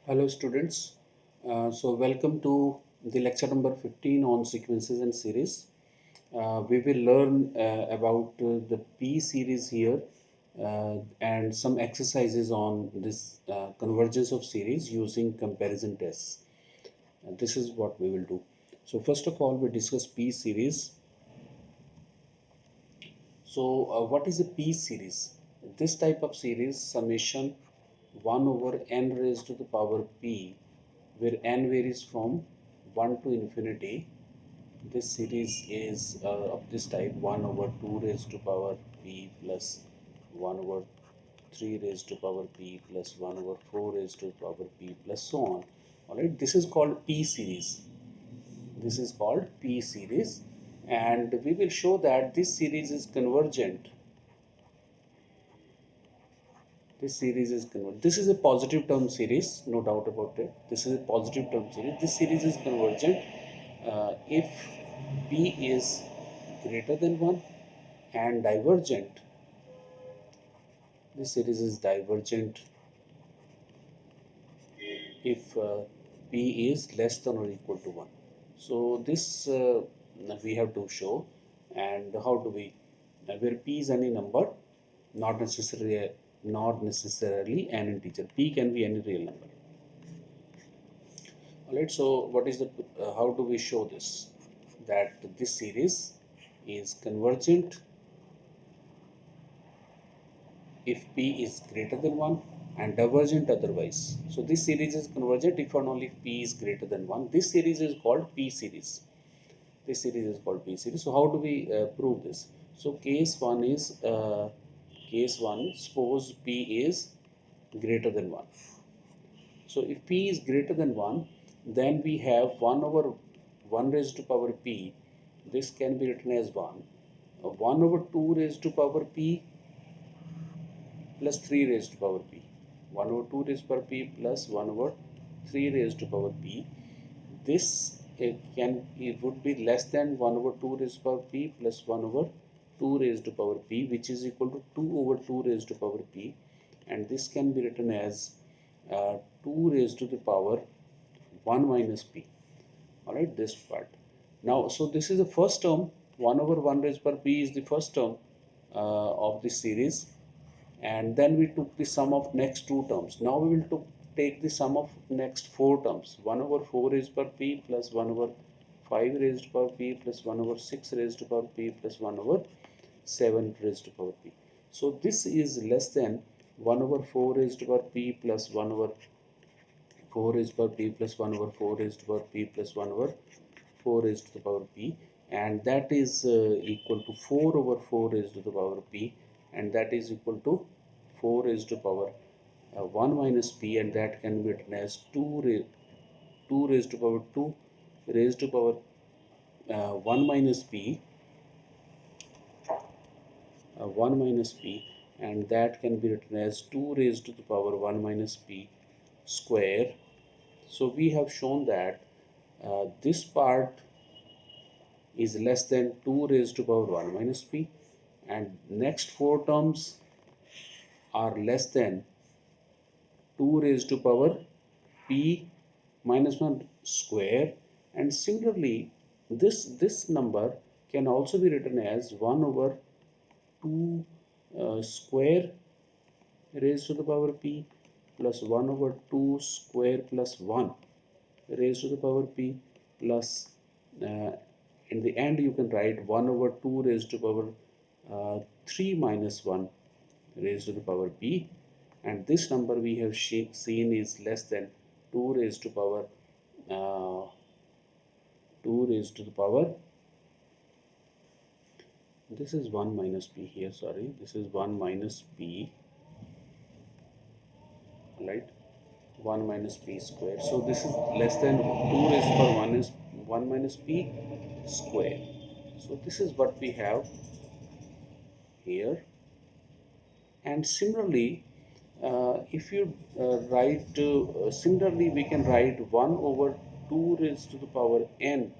Hello students. Welcome to the lecture number 15 on sequences and series. We will learn about the P series here and some exercises on this convergence of series using comparison tests. This is what we will do. So first of all we discuss P series. What is a P series? This type of series summation 1 over n raised to the power p, where n varies from 1 to infinity. This series is of this type 1 over 2 raised to power p plus 1 over 3 raised to power p plus 1 over 4 raised to power p plus so on. Alright, this is called P series. This is called P series, and we will show that this series is convergent. This series is convergent. This is a positive term series, no doubt about it. This is a positive term series. This series is convergent if P is greater than 1 and divergent. This series is divergent if P is less than or equal to 1. So this we have to show, and how do we? Where P is any number, not necessarily an integer. P can be any real number. Alright, so what is the how do we show this? That this series is convergent if P is greater than 1 and divergent otherwise. So this series is convergent if and only if P is greater than 1. This series is called P series. This series is called P series. So how do we prove this? So case 1, suppose P is greater than 1. So if P is greater than 1, then we have 1 over 1 raised to power P. This can be written as 1. 1 over 2 raised to power P plus 3 raised to power P. 1 over 2 raised to power P plus 1 over 3 raised to power P. This it would be less than 1 over 2 raised to power P plus 1 over 2 raised to power P, which is equal to 2 over 2 raised to power P, and this can be written as 2 raised to the power 1 minus P. Alright, this part. Now, so this is the first term. 1 over 1 raised per P is the first term of this series, and then we took the sum of next two terms. Now we will take the sum of next four terms. 1 over 4 raised per P plus 1 over 5 raised to power P plus 1 over 6 raised to power P plus 1 over 7 raised to power P. So this is less than 1 over 4 raised to power P plus 1 over 4 raised to power P plus 1 over 4 raised to power P plus 1 over 4 raised to the power P, and that is equal to 4 over 4 raised to the power P, and that is equal to 4 raised to power 1 minus P, and that can be written as 2 raised to power 2 raised to power 1 minus P, 1 minus P, and that can be written as 2 raised to the power 1 minus P square. So we have shown that this part is less than 2 raised to power 1 minus P, and next four terms are less than 2 raised to power P minus 1 square, and similarly this number can also be written as 1 over 2 square raised to the power P plus 1 over 2 square plus 1 raised to the power P plus uh, in the end you can write 1 over 2 raised to power 3 minus 1 raised to the power P, and this number we have seen is less than 2 raised to power uh, 2 raised to the power, this is 1 minus P here, sorry, this is 1 minus P, right, 1 minus P square. So this is less than 2 raised to power 1 minus P square. So this is what we have here, and similarly if you write similarly we can write 1 over 2 raised to the power n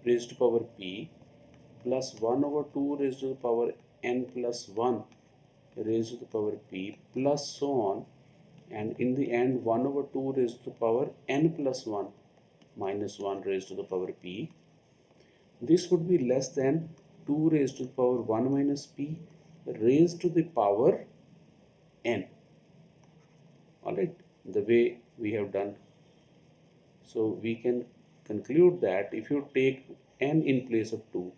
raised to power p plus 1 over 2 raised to the power n plus 1 raised to the power p plus so on, and in the end 1 over 2 raised to the power n plus 1 minus 1 raised to the power p. This would be less than 2 raised to the power 1 minus p raised to the power n. Alright, the way we have done. So we can conclude that if you take n in place of 2,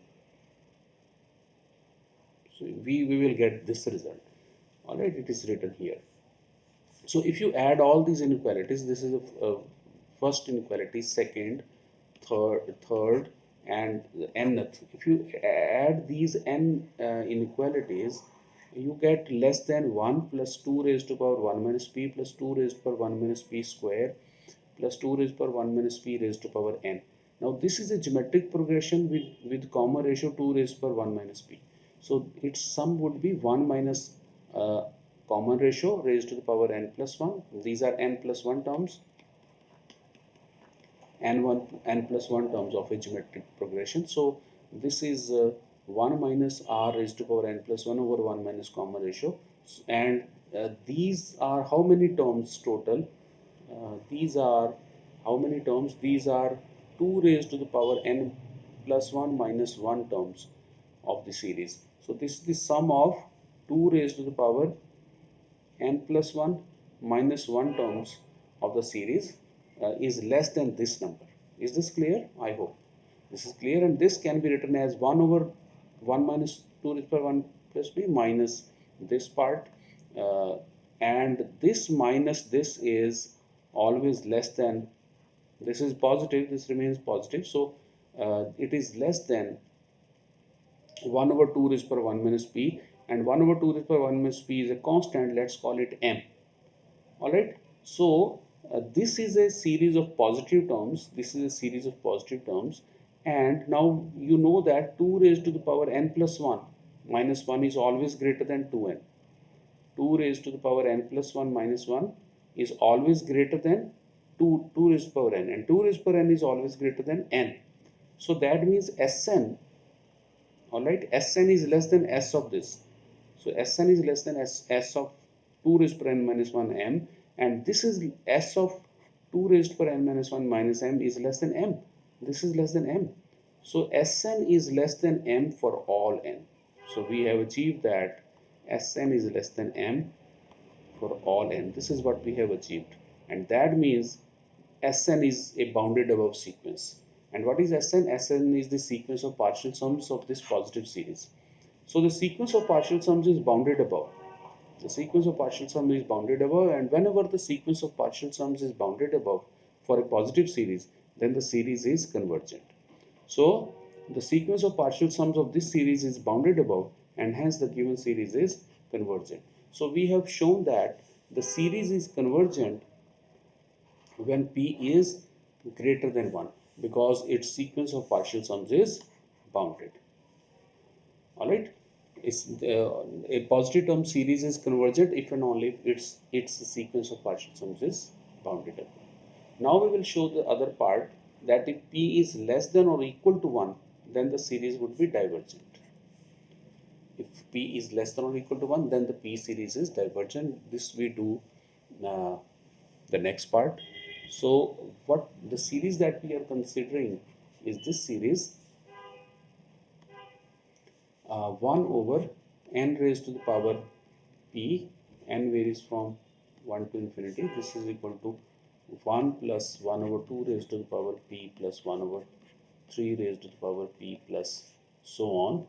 so we will get this result. Alright, it is written here. So if you add all these inequalities, this is a first inequality, second, third, and nth. If you add these n inequalities, you get less than 1 plus 2 raised to power 1 minus p plus 2 raised to power 1 minus p square plus 2 raised to power 1 minus p raised to power n. Now this is a geometric progression with comma ratio 2 raised to power 1 minus p. So its sum would be 1 minus common ratio raised to the power n plus 1. These are n plus 1 terms, n plus 1 terms of a geometric progression. So this is 1 minus r raised to power n plus 1 over 1 minus common ratio. And these are how many terms total? These are how many terms? These are 2 raised to the power n plus 1 minus 1 terms of the series. So this is the sum of 2 raised to the power n plus 1 minus 1 terms of the series is less than this number. Is this clear? I hope. This is clear, and this can be written as 1 over 1 minus 2 raised to power 1 plus b minus this part, and this minus this is always less than, this is positive, this remains positive, so it is less than 1 over 2 raised to power 1 minus p, and 1 over 2 raised to power 1 minus p is a constant, let's call it m. Alright, so this is a series of positive terms, this is a series of positive terms, and now you know that 2 raised to the power n plus 1 minus 1 is always greater than 2n. 2 raised to the power n plus 1 minus 1 is always greater than 2 raised to the power n, and 2 raised to the power n is always greater than n. So that means Sn, alright, Sn is less than S of this. So Sn is less than S of 2 raised to power n minus 1 m, and this is S of 2 raised to power n minus 1 minus m is less than m. This is less than m. So Sn is less than m for all n. So we have achieved that Sn is less than m for all n. This is what we have achieved. And that means Sn is a bounded above sequence. And what is Sn? Sn is the sequence of partial sums of this positive series. So the sequence of partial sums is bounded above. The sequence of partial sum is bounded above, and whenever the sequence of partial sums is bounded above for a positive series, then the series is convergent. So the sequence of partial sums of this series is bounded above, and hence the given series is convergent. So we have shown that the series is convergent when p is greater than 1, because its sequence of partial sums is bounded. Alright, a positive term series is convergent if and only if its sequence of partial sums is bounded up. Now we will show the other part, that if p is less than or equal to 1, then the series would be divergent. If p is less than or equal to 1, then the p series is divergent. This we do uh, the next part. So what the series that we are considering is this series, 1 over n raised to the power p, n varies from 1 to infinity. This is equal to 1 plus 1 over 2 raised to the power p plus 1 over 3 raised to the power p plus so on.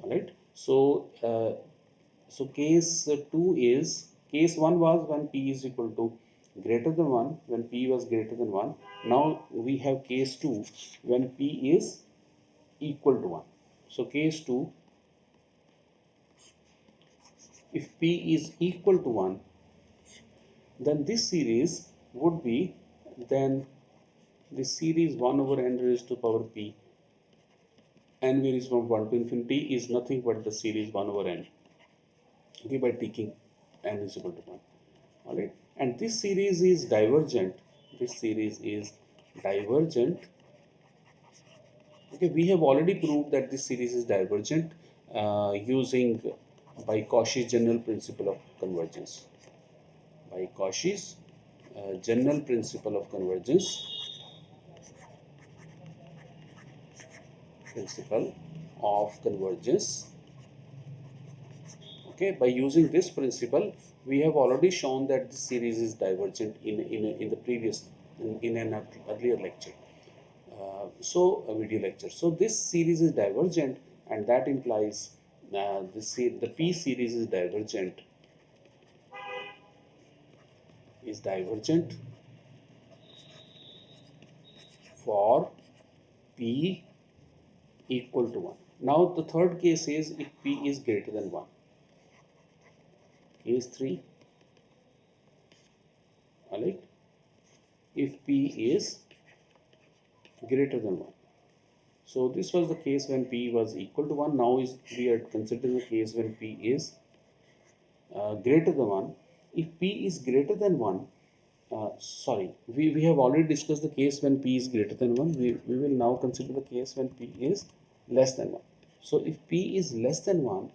Alright, so so case 2 is, case 1 was when p is equal to greater than 1, when p was greater than 1. Now we have case 2 when p is equal to 1. So case 2, if p is equal to 1, then this series would be, then this series 1 over n raised to power p, n varies from 1 to infinity, is nothing but the series 1 over n, okay, by taking n is equal to 1. Alright, and this series is divergent. This series is divergent. Okay, we have already proved that this series is divergent using by Cauchy's general principle of convergence. by Cauchy's general principle of convergence. Principle of convergence. Okay, by using this principle, we have already shown that the series is divergent in the previous in an earlier lecture. So a video lecture. So this series is divergent, and that implies the P series is divergent for P equal to 1. Now the third case is if P is greater than 1. Case 3, alright, if P is greater than 1. So this was the case when P was equal to 1. Now we are considering the case when P is greater than 1. If P is greater than 1, sorry, we have already discussed the case when P is greater than 1. We will now consider the case when P is less than 1. So if P is less than 1,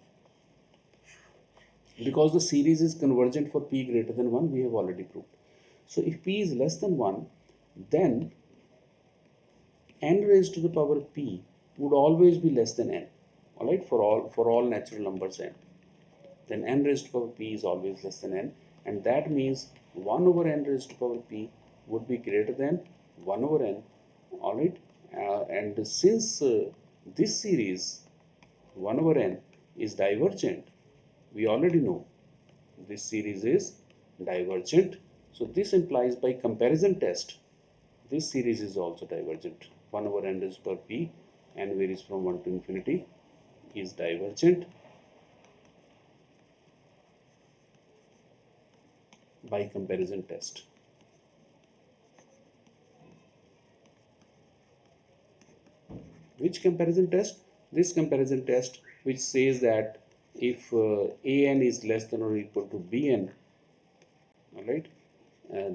because the series is convergent for P greater than 1, we have already proved. So if P is less than 1, then n raised to the power P would always be less than n. Alright, for all natural numbers n. Then n raised to power P is always less than n, and that means 1 over n raised to power P would be greater than 1 over n. Alright, and since this series 1 over n is divergent, we already know this series is divergent. So this implies by comparison test, this series is also divergent. 1 over n raised per P, n varies from 1 to infinity, is divergent by comparison test. Which comparison test? This comparison test which says that if an is less than or equal to bn, all right,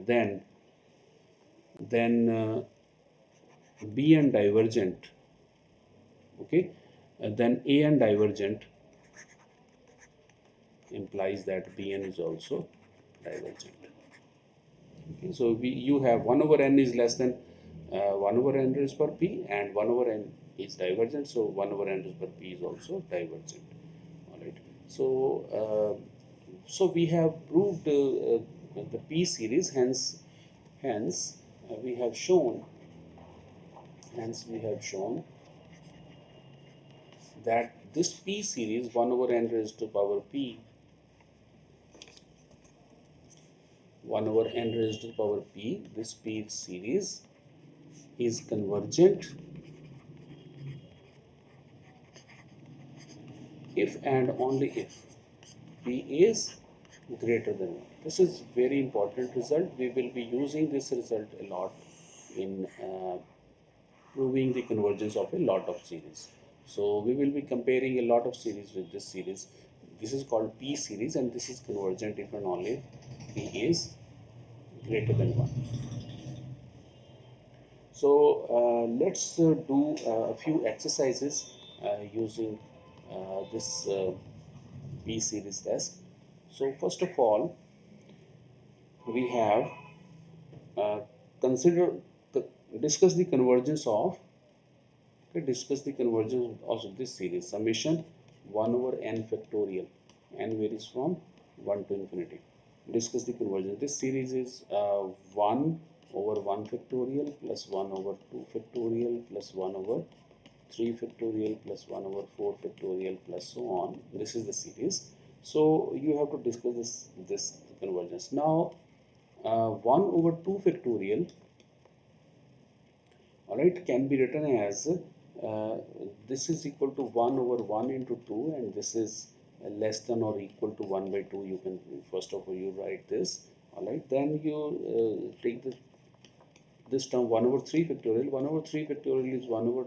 then bn divergent, okay, then an divergent implies that bn is also divergent. Okay, so you have 1 over n is less than 1 over n raised per p, and 1 over n is divergent, so 1 over n raised per p is also divergent. All right. So so we have proved the p series. Hence we have shown. Hence we have shown that this p series 1 over n raised to power p 1 over n raised to the power p, this p series is convergent if and only if p is greater than 1. This is very important result. We will be using this result a lot in proving the convergence of a lot of series. So we will be comparing a lot of series with this series. This is called P series, and this is convergent if and only if P is greater than 1. So let's do a few exercises using this P series test. So first of all, we have uh, consider discuss the convergence of discuss the convergence of this series summation 1 over n factorial. N varies from 1 to infinity. Discuss the convergence. This series is 1 over 1 factorial plus 1 over 2 factorial plus 1 over 3 factorial plus 1 over 4 factorial plus so on. This is the series. So you have to discuss this convergence. Now 1 over 2 factorial, alright, can be written as this is equal to 1 over 1 into 2, and this is less than or equal to 1 by 2. You can first of all you write this, alright, then you take this term 1 over 3 factorial. 1 over 3 factorial is 1 over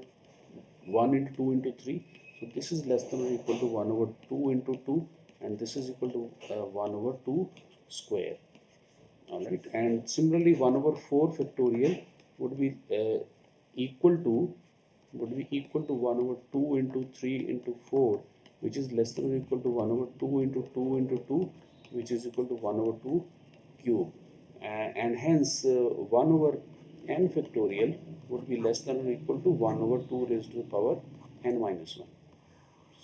1 into 2 into 3, so this is less than or equal to 1 over 2 into 2, and this is equal to 1 over 2 square. Alright, and similarly 1 over 4 factorial would be equal to would be equal to 1 over 2 into 3 into 4, which is less than or equal to 1 over 2 into 2 into 2, which is equal to 1 over 2 cube, and hence 1 over n factorial would be less than or equal to 1 over 2 raised to the power n minus 1.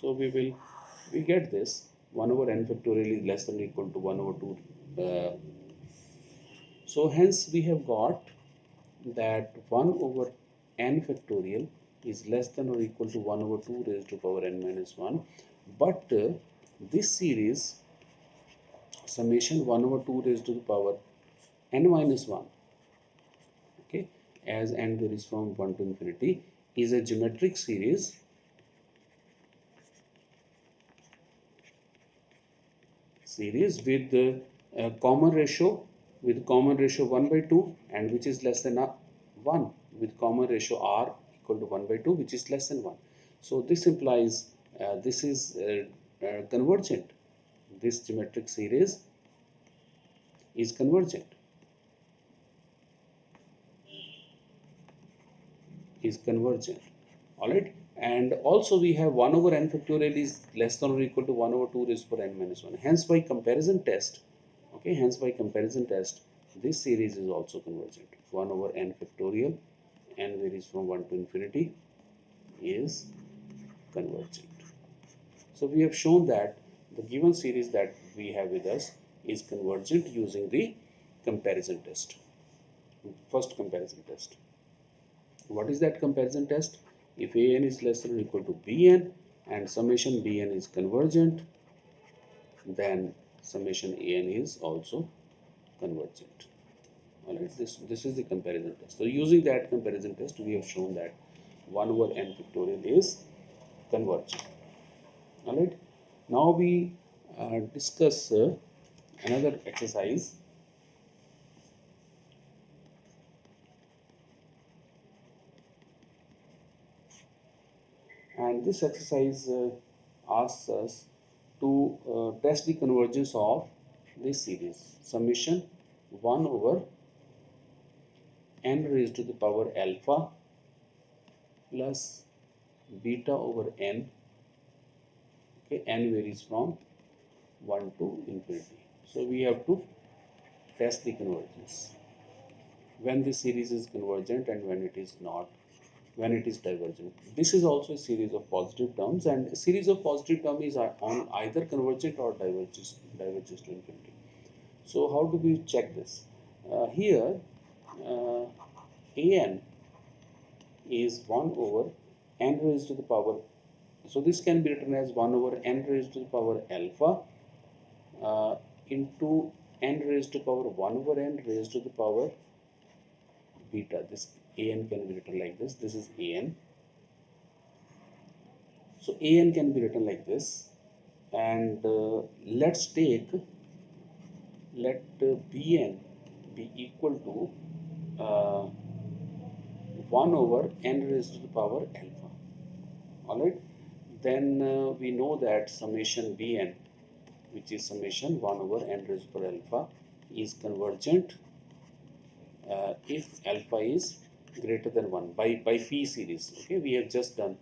So we get this 1 over n factorial is less than or equal to 1 over 2. So hence we have got that 1 over n factorial is less than or equal to 1 over 2 raised to power n minus 1. But this series summation 1 over 2 raised to the power n minus 1, okay, as n varies from 1 to infinity, is a geometric series with the common ratio 1 by 2, and which is less than 1, with common ratio r equal to 1 by 2, which is less than 1. So this implies this is convergent. This geometric series is convergent. All right. And also we have 1 over n factorial is less than or equal to 1 over 2 raised to power n minus 1. Hence by comparison test, okay, hence by comparison test, this series is also convergent. 1 over n factorial, n varies from 1 to infinity, is convergent. So we have shown that the given series that we have with us is convergent using the comparison test, first comparison test. What is that comparison test? If an is less than or equal to bn and summation bn is convergent, then summation an is also convergent. All right, this is the comparison test. So using that comparison test, we have shown that 1 over n factorial is convergent. All right. Now we discuss another exercise, and this exercise asks us to test the convergence of this series summation 1 over n raised to the power alpha plus beta over n, okay, n varies from 1 to infinity. So we have to test the convergence when this series is convergent and when it is not, when it is divergent. This is also a series of positive terms, and a series of positive terms is on either convergent or diverges to infinity. So how do we check this? Here uh, an is 1 over n raised to the power, so this can be written as 1 over n raised to the power alpha into n raised to the power 1 over n raised to the power beta. This an can be written like this. This is an. So an can be written like this, and let's take, let bn be equal to uh, 1 over n raised to the power alpha. All right. Then we know that summation bn, which is summation 1 over n raised to the power alpha, is convergent if alpha is greater than 1 by P series. Okay, we have just done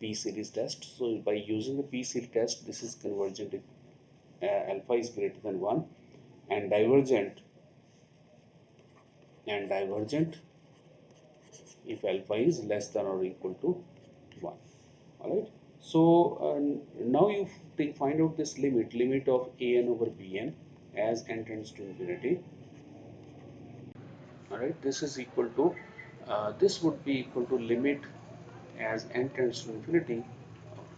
P series test. So by using the P series test, this is convergent if alpha is greater than 1, and divergent if alpha is less than or equal to 1. All right. So now you find out this limit of an over bn as n tends to infinity. All right, this is equal to this would be equal to limit as n tends to infinity,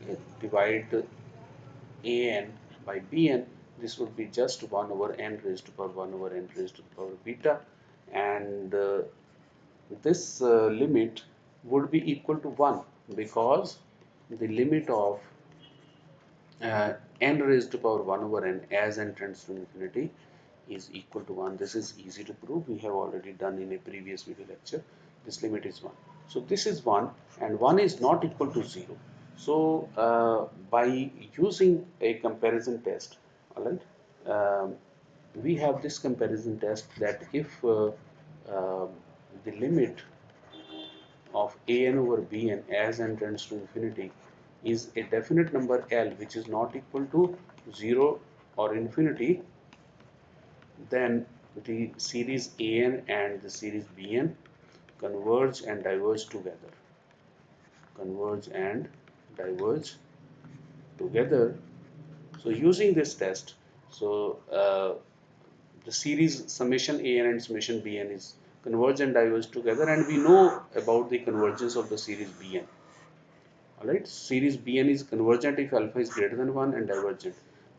okay, divide an by bn. This would be just 1 over n raised to power 1 over n raised to the power beta, and this limit would be equal to 1 because the limit of n raised to power 1 over n as n tends to infinity is equal to 1. This is easy to prove. We have already done in a previous video lecture. This limit is 1. So this is 1, and 1 is not equal to 0. So by using a comparison test, all right, we have this comparison test that if uh, the limit of an over bn as n tends to infinity is a definite number L which is not equal to 0 or infinity, then the series AN and the series BN converge and diverge together. Converge and diverge together. So using this test, so the series summation AN and summation BN is converge and diverge together, and we know about the convergence of the series BN. Alright, series Bn is convergent if alpha is greater than 1 and divergent.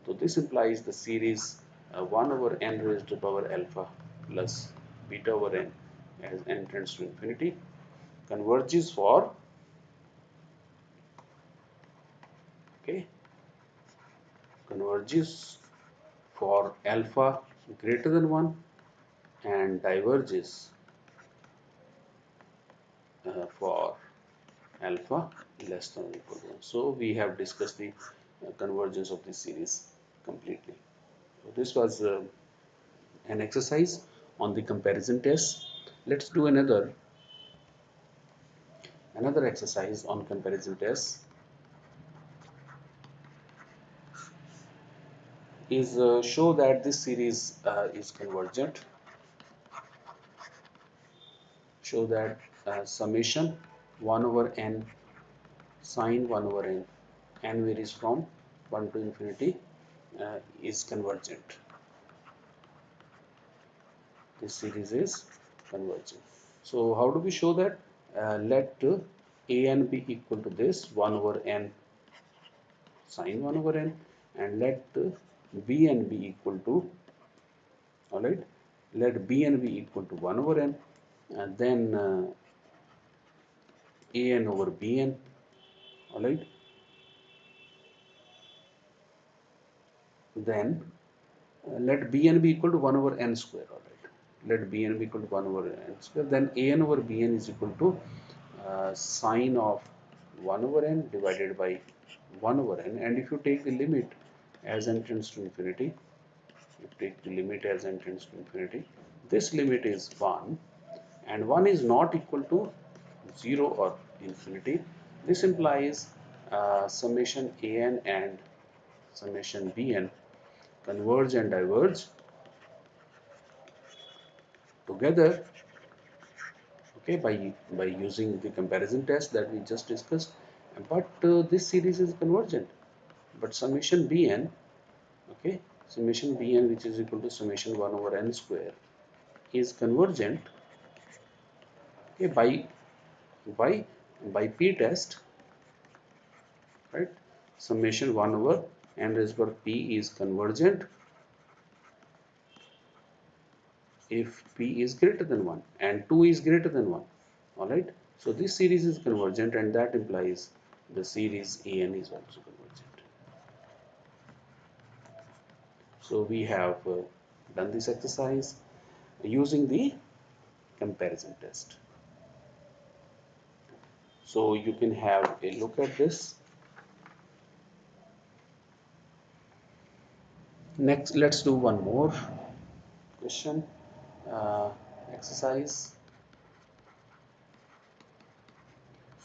So this implies the series 1 over n raised to power alpha plus beta over n as n tends to infinity converges for, okay, converges for alpha greater than 1 and diverges for alpha less than or equal to 1. So we have discussed the convergence of this series completely. So this was an exercise on the comparison test. Let's do another exercise on comparison test. Is show that this series is convergent. Show that summation 1 over n sine 1 over n varies from 1 to infinity is convergent. This series is convergent. So how do we show that? Let an be equal to this 1 over n sine 1 over n, and let bn be equal to, alright, let bn be equal to 1 over n, and then an over bn, alright, then let bn be equal to 1 over n square, alright, let bn be equal to 1 over n square, then an over bn is equal to sine of 1 over n divided by 1 over n, and if you take the limit as n tends to infinity, you take the limit as n tends to infinity, this limit is 1 and 1 is not equal to 0 or infinity. This implies summation an and summation bn converge and diverge together, okay, by using the comparison test that we just discussed. But this series is convergent, but summation bn, okay, summation bn, which is equal to summation 1 over n square, is convergent, okay, by by p test, right? Summation 1 over n raised to power p is convergent if p is greater than 1 and 2 is greater than 1. Alright, so this series is convergent, and that implies the series an is also convergent. So we have done this exercise using the comparison test. So you can have a look at this. Next, let's do one more question, uh, exercise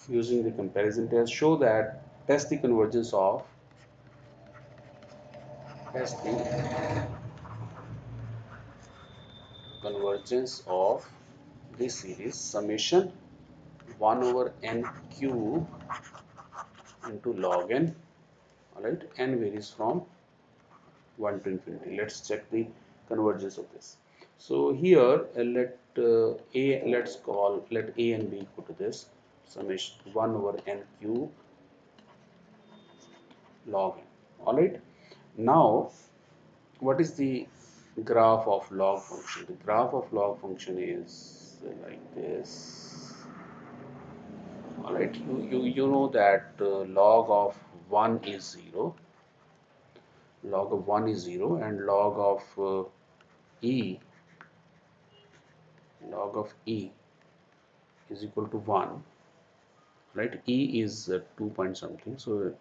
using the comparison test. Show that test the convergence of test the convergence of this series summation 1 over n cube into log n. Alright, n varies from 1 to infinity. Let's check the convergence of this. So here let a n be equal to this summation 1 over n cube log n. Alright, now what is the graph of log function? The graph of log function is like this. Alright, you know that log of 1 is 0, log of 1 is 0, and e log of e is equal to 1, right? E is 2 point something, so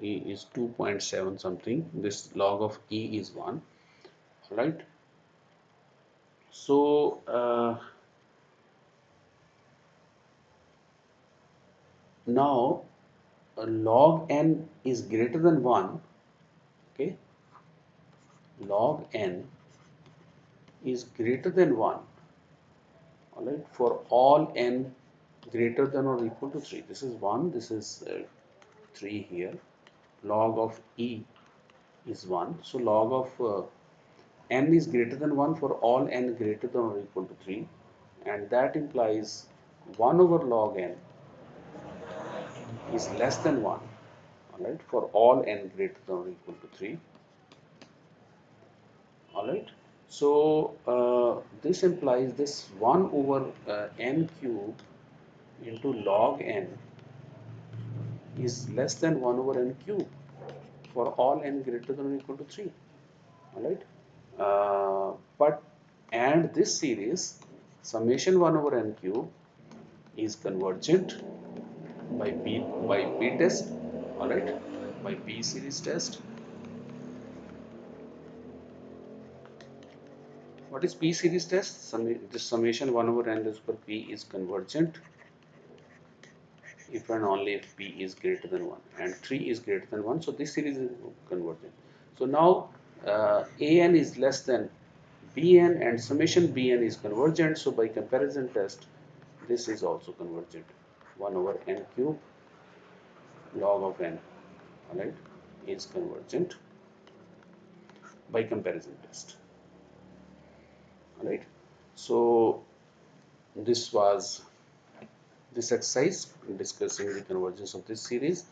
e is 2.7 something, this log of e is 1, right? So now log n is greater than 1, okay, log n is greater than 1, all right, for all n greater than or equal to 3. This is 1, this is 3 here. Log of e is 1, so log of n is greater than 1 for all n greater than or equal to 3, and that implies 1 over log n is less than 1, all right, for all n greater than or equal to 3, all right. So this implies this 1 over n cube into log n is less than 1 over n cube for all n greater than or equal to 3, all right. But and this series summation 1 over n cube is convergent by b test, all right, by b series test. What is p series test? This summation 1 over n raised to power p is convergent if and only if p is greater than 1 and 3 is greater than 1. So this series is convergent. So now an is less than bn and summation bn is convergent. So by comparison test, this is also convergent. 1 over n cube log of n, all right, is convergent by comparison test, all right. So this was this exercise discussing the convergence of this series,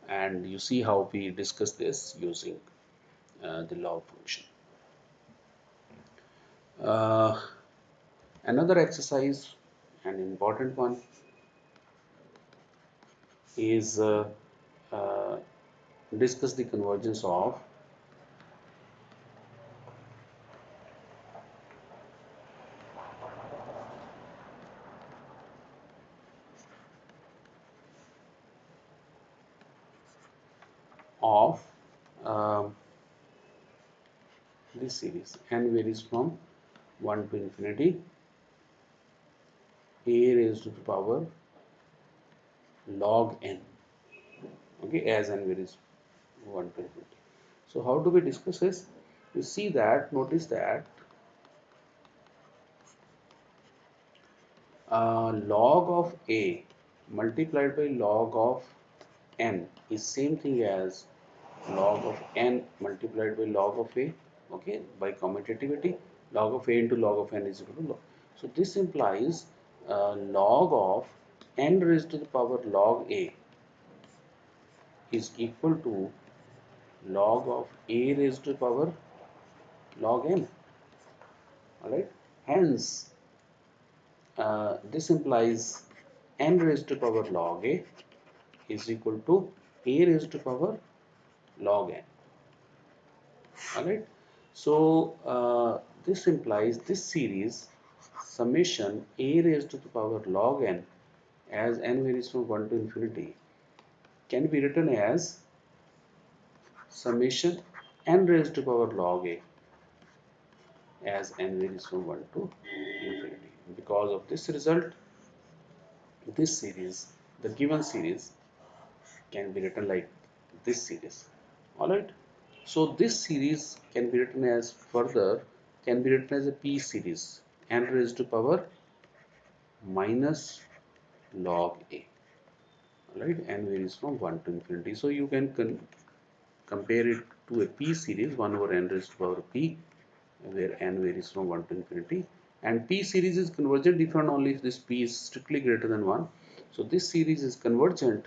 and you see how we discuss this using the log function. Uh, Another exercise, an important one, is uh, discuss the convergence of um, this series. N varies from 1 to infinity, a raised to the power log n, okay, as n varies 1 to infinity. So how do we discuss this? You see that, notice that log of a multiplied by log of n is same thing as log of n multiplied by log of a, okay, by commutativity. Log of a into log of n is equal to log. So this implies log of n raised to the power log a is equal to log of a raised to the power log n, all right. Hence this implies n raised to the power log a is equal to a raised to the power log n, all right. So this implies this series summation a raised to the power log n as n varies from 1 to infinity can be written as summation n raised to the power log a as n varies from 1 to infinity. Because of this result, this series, the given series, can be written like this series, all right. So this series can be written as further, can be written as a p series, n raised to power minus log a, all right, n varies from 1 to infinity. So you can compare it to a p series 1 over n raised to power p, where n varies from 1 to infinity, and p series is convergent if and only if this p is strictly greater than 1. So this series is convergent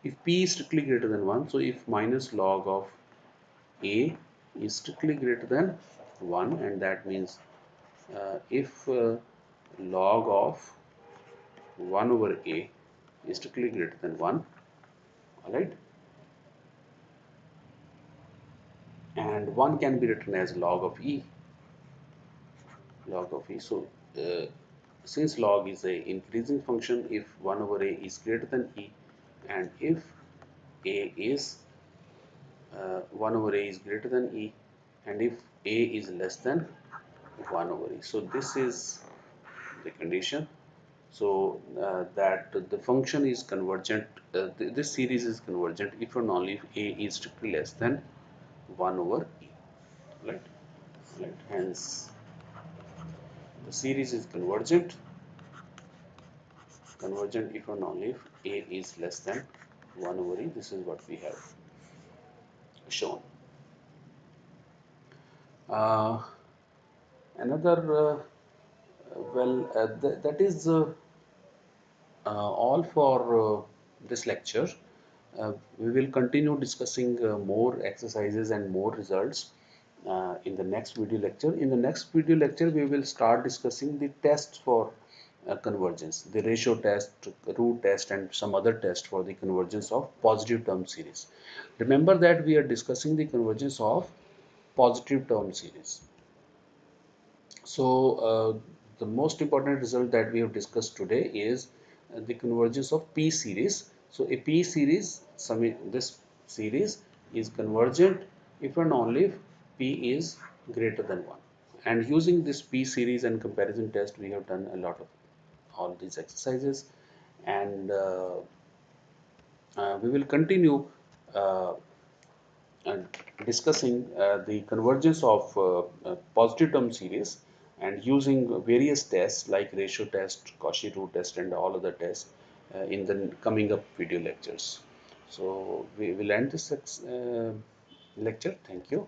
if p is strictly greater than 1. So if minus log of a is strictly greater than 1, and that means if log of 1 over a is strictly greater than 1, all right, and 1 can be written as log of e, log of e. So since log is a increasing function, if 1 over a is greater than e, and if a is 1 over a is greater than e, and if a is less than 1 over e. So this is the condition. So that the function is convergent, this series is convergent if and only if a is strictly less than 1 over e, right? Right. Hence, the series is convergent if and only if a is less than 1 over e. This is what we have shown. Uh, Another, that is all for this lecture. We will continue discussing more exercises and more results in the next video lecture. In the next video lecture, we will start discussing the tests for convergence, the ratio test, root test, and some other test for the convergence of positive term series. Remember that we are discussing the convergence of positive term series. So the most important result that we have discussed today is the convergence of P series. So a P series, this series is convergent if and only if P is greater than 1. And using this P series and comparison test, we have done a lot of all these exercises, and we will continue uh, and discussing the convergence of positive term series and using various tests like ratio test, Cauchy root test, and all other tests in the coming up video lectures. So we will end this lecture. Thank you.